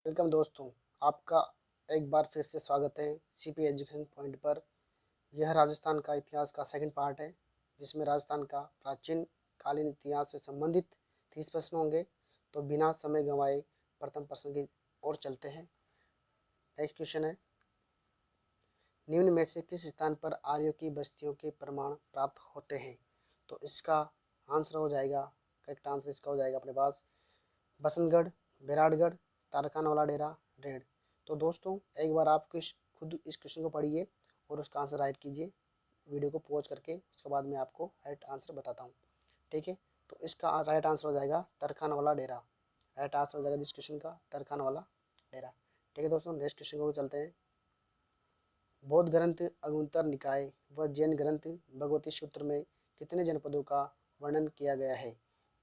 Welcome दोस्तों, आपका एक बार फिर से स्वागत है सीपी एजुकेशन पॉइंट पर। यह राजस्थान का इतिहास का सेकंड पार्ट है, जिसमें राजस्थान का प्राचीन कालीन इतिहास से संबंधित 30 प्रश्न होंगे। तो बिना समय गंवाए प्रथम प्रश्न की ओर चलते हैं। नेक्स्ट क्वेश्चन है, निम्न में से किस स्थान पर आर्यों की बस्तियों के प्रमाण प्राप्त होते हैं? तो इसका आंसर हो जाएगा, करेक्ट आंसर इसका हो जाएगा अपने पास बसंतगढ़, बैराटगढ़, तारखानवाला डेरा, रेड। तो दोस्तों एक बार आप खुद इस क्वेश्चन को पढ़िए और उसका आंसर राइट कीजिए वीडियो को पॉज करके। उसके बाद मैं आपको राइट आंसर बताता हूँ, ठीक है। तो इसका राइट आंसर हो जाएगा तरखानवाला डेरा। राइट आंसर हो जाएगा इस क्वेश्चन का तरखानवाला डेरा, ठीक है। दोस्तों नेक्स्ट क्वेश्चन को चलते हैं। बौद्ध ग्रंथ अंगुत्तर निकाय व जैन ग्रंथ भगवती सूत्र में कितने जनपदों का वर्णन किया गया है?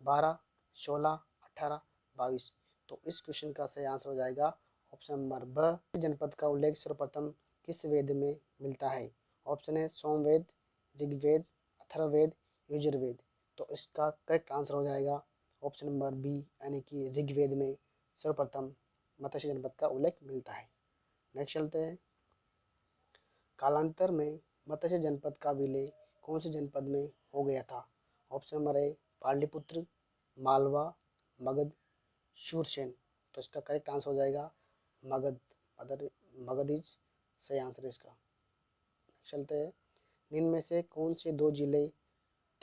12, 16, 18, 22। तो इस क्वेश्चन का सही आंसर हो जाएगा ऑप्शन नंबर ब। जनपद का उल्लेख सर्वप्रथम किस वेद में मिलता है? ऑप्शन है सोमवेद, ऋग्वेद, अथर्ववेद, यजुर्वेद। तो इसका करेक्ट आंसर हो जाएगा ऑप्शन नंबर बी, यानी कि ऋग्वेद में सर्वप्रथम मत्स्य जनपद का उल्लेख मिलता है। नेक्स्ट चलते हैं। कालांतर में मत्स्य जनपद का विलय कौन से जनपद में हो गया था? Option number A Pataliputra, Malwa, Magadh, Shurasena. तो इसका करेक्ट आंसर हो जाएगा मगध। मगध इज सही आंसर इसका। चलते हैं, निम्न में से कौन से दो जिले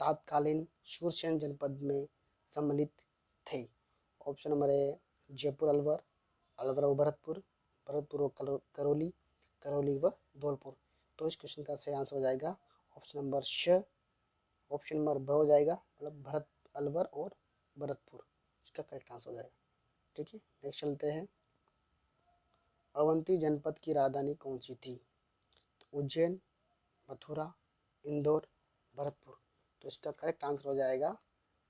तत्कालीन शूरसेन जनपद में सम्मिलित थे? ऑप्शन नंबर ए जयपुर अलवर, अलवर व भरतपुर, भरतपुर व करौली, करौली व धौलपुर। तो इस क्वेश्चन का सही आंसर हो जाएगा ऑप्शन नंबर श। ऑप्शन नंबर ब हो जाएगा, मतलब भरत, अलवर और भरतपुर। इसका करेक्ट आंसर हो जाएगा, ठीक है। नेक्स्ट चलते हैं। अवंती जनपद की राजधानी कौन सी थी? तो उज्जैन, मथुरा, इंदौर, भरतपुर। तो इसका करेक्ट आंसर हो जाएगा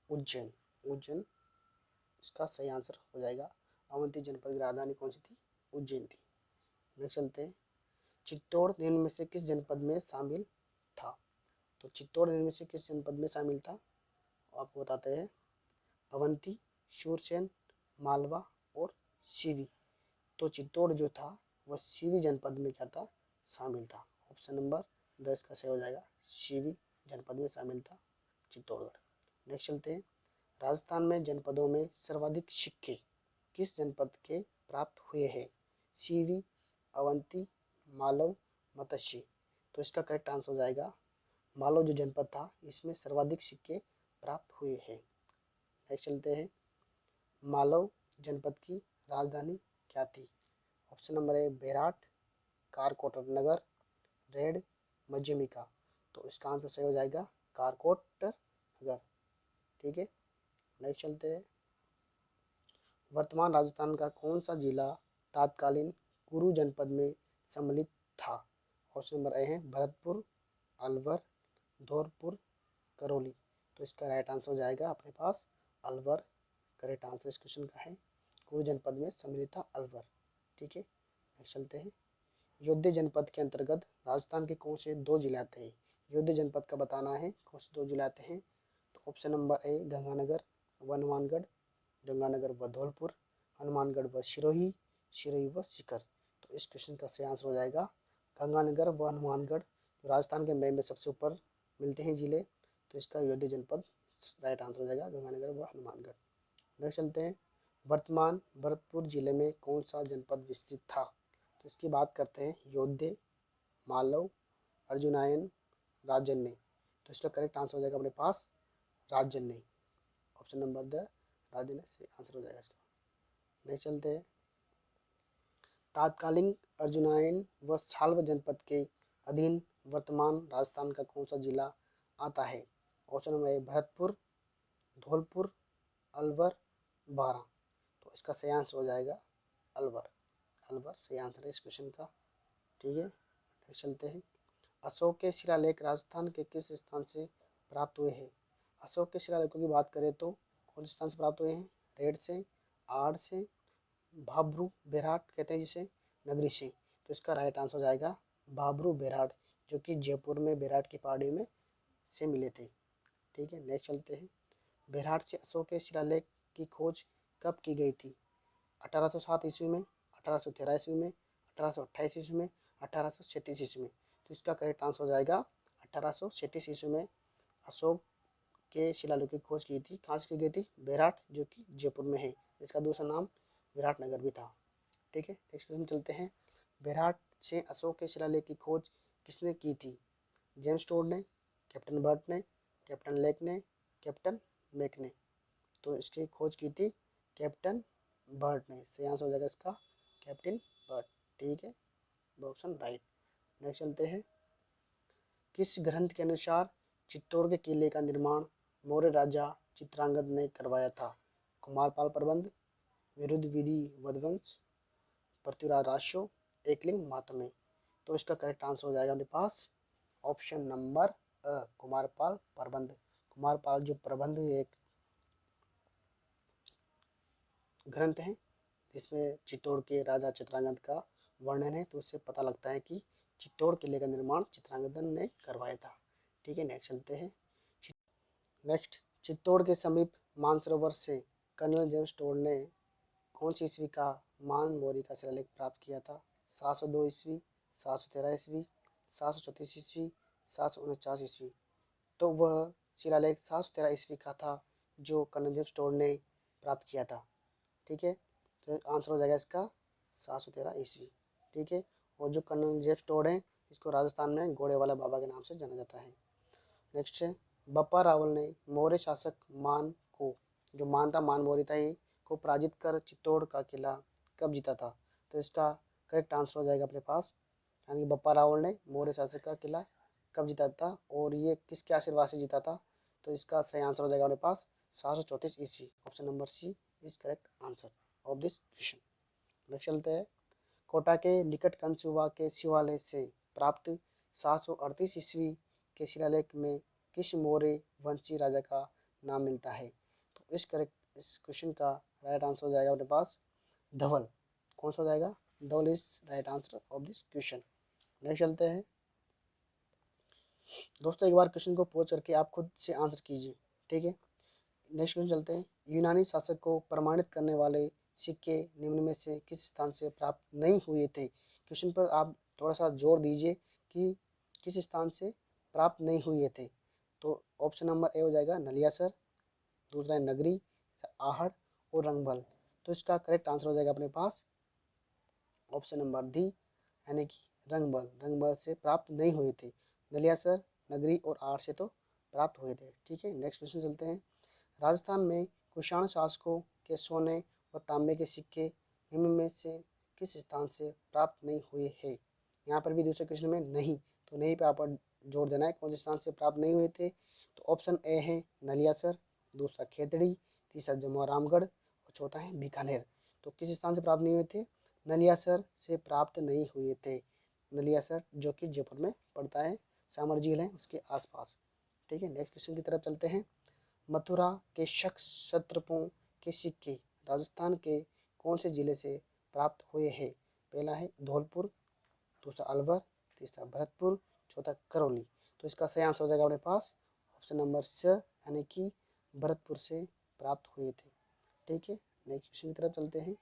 उज्जैन। उज्जैन इसका सही आंसर हो जाएगा। अवंती जनपद की राजधानी कौन सी थी? उज्जैन थी। नेक्स्ट चलते हैं। चित्तौड़ निम्न में से किस जनपद में शामिल था? तो चित्तौड़ निम्न में से किस जनपद में शामिल था? आपको बताते हैं। अवंती, शूरसेन, मालवा और सीवी। तो चित्तौड़ जो था वह सीवी जनपद में क्या था? शामिल था। ऑप्शन नंबर 10 का सही हो जाएगा, सीवी जनपद में शामिल था चित्तौड़गढ़। नेक्स्ट चलते हैं। राजस्थान में जनपदों में सर्वाधिक सिक्के किस जनपद के प्राप्त हुए हैं? सीवी, अवंती, मालव, मत्स्य। तो इसका करेक्ट आंसर हो जाएगा मालव जो जनपद था, इसमें सर्वाधिक सिक्के प्राप्त हुए हैं। नेक्स्ट चलते हैं। मालव जनपद की राजधानी क्या थी? Option number A Bairat, Karkotar Nagar, Rairh, Madhyamika. तो इसका आंसर सही हो जाएगा कारकोटर नगर, ठीक है। नेक्स्ट चलते हैं। वर्तमान राजस्थान का कौन सा जिला तत्कालीन कुरु जनपद में सम्मिलित था? ऑप्शन नंबर ए है भरतपुर, अलवर, धौलपुर, करौली। तो इसका राइट आंसर हो जाएगा अपने पास अलवर। करेक्ट आंसर इस क्वेश्चन का है, कुरु जनपद में सम्मिलित था अलवर, ठीक है। नेक्स्ट चलते हैं। अयोध्या जनपद के अंतर्गत राजस्थान के कौन से दो जिले आते हैं? अयोध्या जनपद का बताना है कौन से दो जिले आते हैं। तो ऑप्शन नंबर ए गंगानगर व हनुमानगढ़, गंगानगर व धौलपुर, हनुमानगढ़ व सिरोही, सिरोही व सीकर। तो इस क्वेश्चन का सही आंसर हो जाएगा गंगानगर व हनुमानगढ़। जो राजस्थान के मैप में सबसे ऊपर मिलते हैं जिले, तो इसका अयोध्या जनपद राइट आंसर हो जाएगा गंगानगर व हनुमानगढ़। नेक्स्ट चलते हैं। वर्तमान भरतपुर जिले में कौन सा जनपद विस्तृत था? तो इसकी बात करते हैं। योद्धे, मालव, अर्जुनायन, राजन्य। तो इसका करेक्ट आंसर हो जाएगा अपने पास राजन्य। ऑप्शन नंबर द राजन्य से आंसर हो जाएगा इसका। नेक्स्ट चलते हैं। तत्कालीन अर्जुनायन व साल्व जनपद के अधीन वर्तमान राजस्थान का कौन सा जिला आता है? ऑप्शन नंबर ए भरतपुर, धौलपुर, अलवर, बारां। तो इसका सही आंसर हो जाएगा अलवर। अलवर सही आंसर है इस क्वेश्चन का, ठीक है। नेक्स्ट चलते हैं। अशोक के शिलालेख राजस्थान के किस स्थान से प्राप्त हुए हैं? अशोक के शिलालेखों की बात करें तो कौन से स्थान से प्राप्त हुए हैं? रेड से, आड़ से, भाब्रू बेराट कहते हैं जिसे, नगरी से। तो इसका राइट आंसर हो जाएगा भाब्रू बेराट, जो कि जयपुर में बेराट की पहाड़ी में से मिले थे, ठीक है। नेक्स्ट चलते हैं। बेराट से अशोक के शिलालेख की खोज कब की गई थी? 1807 ईस्वी में, 1813 ईस्वी में, 1828 ईस्वी में, 1837 ईस्वी में। तो इसका करेक्ट आंसर हो जाएगा 1837 ईस्वी में अशोक के शिलालेख की खोज की थी। कहाँ से की गई थी? बेरहाट, जो कि जयपुर में है। इसका दूसरा नाम विराटनगर भी था। ठीक है, नेक्स्ट क्वेश्चन चलते हैं। बेरहाट से अशोक के शिलालेख की खोज किसने की थी? जेम्स टोड ने, कैप्टन बर्ट ने, कैप्टन लेक ने, कैप्टन मेक ने। तो इसकी खोज की थी कैप्टन बर्ट ने। सही आंसर हो जाएगा इसका कैप्टन बर्ट। ठीक है, ऑप्शन राइट। नेक्स्ट चलते हैं। किस ग्रंथ के अनुसार चित्तौड़ के किले का निर्माण मौर्य राजा चित्रांगद ने करवाया था? कुमारपाल प्रबंध, विरुद्ध विधि वधवंश, पृथ्वीराज राजो, एकलिंग मातमे। तो इसका करेक्ट आंसर हो जाएगा अपने पास ऑप्शन नंबर कुमारपाल प्रबंध। कुमारपाल जो प्रबंध एक ग्रंथ है जिसमें चित्तौड़ के राजा चित्रांगद का वर्णन है, तो उससे पता लगता है कि चित्तौड़ किले का निर्माण चित्रांगदन ने करवाया था। ठीक है, नेक्स्ट चलते हैं। नेक्स्ट, चित्तौड़ के समीप मानसरोवर से कर्नल जेम्स टोड ने कौन सी ईस्वी का मानमोरी का शिलालेख प्राप्त किया था? 702 ईस्वी, 713 ईस्वी, 734 ईस्वी, 749 ईस्वी। तो वह शिलालेख 713 ईस्वी का था जो कर्नल जेम्स टोड ने प्राप्त किया था। ठीक है, तो आंसर हो जाएगा इसका 713 ईस्वी। ठीक है, और जो कर्नल जेम्स टोड है इसको राजस्थान में घोड़े वाला बाबा के नाम से जाना जाता है। नेक्स्ट है, बप्पा रावल ने मौर्य शासक मान को, जो मान था, मान मौर्य था ही, को पराजित कर चित्तौड़ का किला कब जीता था? तो इसका करेक्ट आंसर हो जाएगा अपने पास, यानी कि बप्पा रावल ने मौर्य शासक का किला कब जीता था और ये किसके आशीर्वाद से जीता था? तो इसका सही आंसर हो जाएगा अपने पास 734 ईस्वी। Option number C is correct answer of this question. Next चलते हैं। कोटा के निकट कंसुवा के शिवालय से प्राप्त 738 ईस्वी के शिलालेख में किस मौर्य वंशी राजा का नाम मिलता है? तो इस क्वेश्चन का राइट आंसर हो जाएगा अपने पास धवल। कौन सा हो जाएगा? Dhaval is right answer of this question. Next चलते हैं। दोस्तों एक बार क्वेश्चन को पोज करके आप खुद से आंसर कीजिए। ठीक है, नेक्स्ट क्वेश्चन चलते हैं। यूनानी शासक को प्रमाणित करने वाले सिक्के निम्न में से किस स्थान से प्राप्त नहीं हुए थे? क्वेश्चन पर आप थोड़ा सा जोर दीजिए कि किस स्थान से प्राप्त नहीं हुए थे। तो ऑप्शन नंबर ए हो जाएगा नलियासर, दूसरा है नगरी, आहड़ और रंगभल। तो इसका करेक्ट आंसर हो जाएगा अपने पास ऑप्शन नंबर डी, यानी कि रंगभल। रंगभल से प्राप्त नहीं हुए थे। नलियासर, नगरी और आहड़ से तो प्राप्त हुए थे। ठीक है, नेक्स्ट क्वेश्चन चलते हैं। राजस्थान में कुषाण शासकों के सोने व तांबे के सिक्के निम्न में से किस स्थान से प्राप्त नहीं हुए हैं? यहाँ पर भी दूसरे क्वेश्चन में नहीं, तो नहीं पे आप जोर देना है कौन से स्थान से प्राप्त नहीं हुए थे। तो ऑप्शन ए है नलियासर, दूसरा खेतड़ी, तीसरा जमुआ रामगढ़ और चौथा है बीकानेर। तो किस स्थान से प्राप्त नहीं हुए थे? नलियासर से प्राप्त नहीं हुए थे। नलियासर जो कि जयपुर में पड़ता है, सामर झील है उसके आसपास। ठीक है, नेक्स्ट क्वेश्चन की तरफ चलते हैं। मथुरा के शक क्षत्रपों के सिक्के राजस्थान के कौन से जिले से प्राप्त हुए हैं? पहला है धौलपुर, दूसरा अलवर, तीसरा भरतपुर, चौथा करौली। तो इसका सही आंसर हो जाएगा अपने पास ऑप्शन नंबर स, यानी कि भरतपुर से प्राप्त हुए थे। ठीक है, नेक्स्ट क्वेश्चन की तरफ चलते हैं।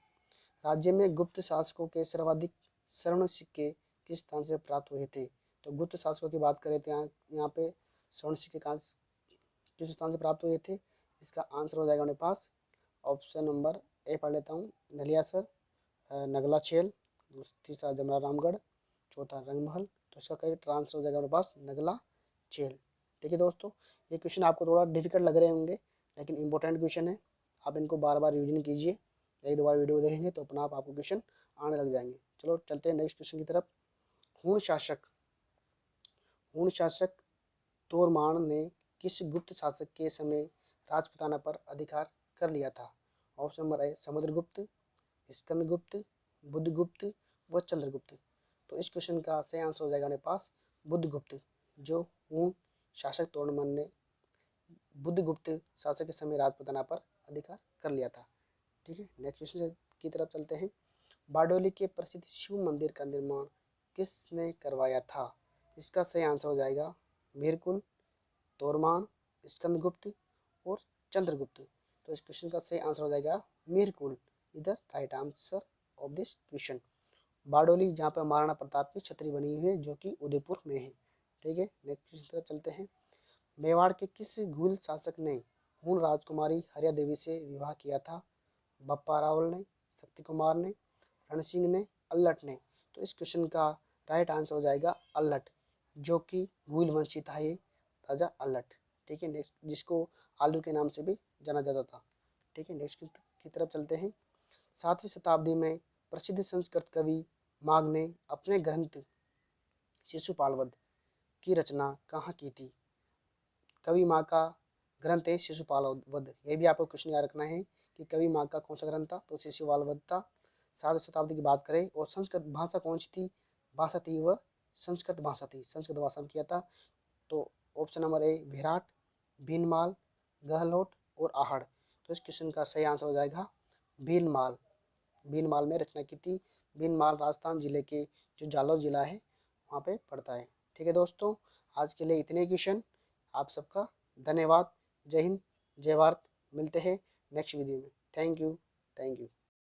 राज्य में गुप्त शासकों के सर्वाधिक स्वर्ण सिक्के किस स्थान से प्राप्त हुए थे? तो गुप्त शासकों की बात करें तो यहाँ पे स्वर्ण सिक्के किस स्थान से प्राप्त हुए थे? इसका आंसर हो जाएगा मेरे पास ऑप्शन नंबर ए पढ़ लेता हूँ, नलियासर, नगला चेल, तीसरा जमरा रामगढ़, चौथा रंगमहल। तो इसका करेक्ट आंसर हो जाएगा मेरे पास नगला चेल। ठीक है दोस्तों, ये क्वेश्चन आपको थोड़ा डिफिकल्ट लग रहे होंगे लेकिन इंपॉर्टेंट क्वेश्चन है। आप इनको बार बार रिविजन कीजिए, एक दो बार वीडियो देखेंगे तो अपना आपको क्वेश्चन आने लग जाएंगे। चलो चलते हैं नेक्स्ट क्वेश्चन की तरफ। हूण शासक तोरमान ने किस गुप्त शासक के समय राजपुताना पर अधिकार कर लिया था? ऑप्शन नंबर ए समुद्रगुप्त, स्कंदगुप्त, बुद्धगुप्त व चंद्रगुप्त। तो इस क्वेश्चन का सही आंसर हो जाएगा मेरे पास बुद्धगुप्त। जो हूण शासक तोरमान ने बुद्धगुप्त शासक के समय राजपुताना पर अधिकार कर लिया था। ठीक है, नेक्स्ट क्वेश्चन की तरफ चलते हैं। बारडोली के प्रसिद्ध शिव मंदिर का निर्माण किसने करवाया था? इसका सही आंसर हो जाएगा मीरकुल, तोरमान, स्कंदगुप्त और चंद्रगुप्त। तो इस क्वेश्चन का सही आंसर हो जाएगा मीरकुल। इधर right answer of this question. Bardoli जहाँ पर महाराणा प्रताप की छतरी बनी हुई है जो कि उदयपुर में है। ठीक है, नेक्स्ट क्वेश्चन की तरफ चलते हैं। मेवाड़ के किस घुल शासक ने हूण राजकुमारी हरिया देवी से विवाह किया था? बप्पा रावल ने, शक्ति कुमार ने, रण सिंह ने, अल्लट ने। तो इस क्वेश्चन का राइट आंसर हो जाएगा अल्लट, जो कि घुइल वंशी था ये राजा अल्लट। ठीक है, नेक्स्ट जिसको आलू के नाम से भी जाना जाता था। ठीक है, नेक्स्ट की तरफ चलते हैं। 7वीं शताब्दी में प्रसिद्ध संस्कृत कवि माघ ने अपने ग्रंथ शिशुपाल वध की रचना कहाँ की थी? कवि माँ का ग्रंथ है शिशुपाल वध। ये भी आपको क्वेश्चन याद रखना है कि कवि माँ का कौन सा ग्रंथ था, तो शिशुपाल वध था। 7वीं शताब्दी की बात करें और संस्कृत भाषा कौन सी थी? भाषा थी वह संस्कृत भाषा थी, संस्कृत भाषा में किया था। तो ऑप्शन नंबर ए विराट, भीनमाल, गहलोत और आहड़। तो इस क्वेश्चन का सही आंसर हो जाएगा भीनमाल। भीनमाल में रचना की थी। भीनमाल राजस्थान जिले के जो जालौर जिला है वहाँ पे पड़ता है। ठीक है दोस्तों, आज के लिए इतने क्वेश्चन। आप सबका धन्यवाद। जय हिंद, जय भारत। मिलते हैं नेक्स्ट वीडियो में। Thank you.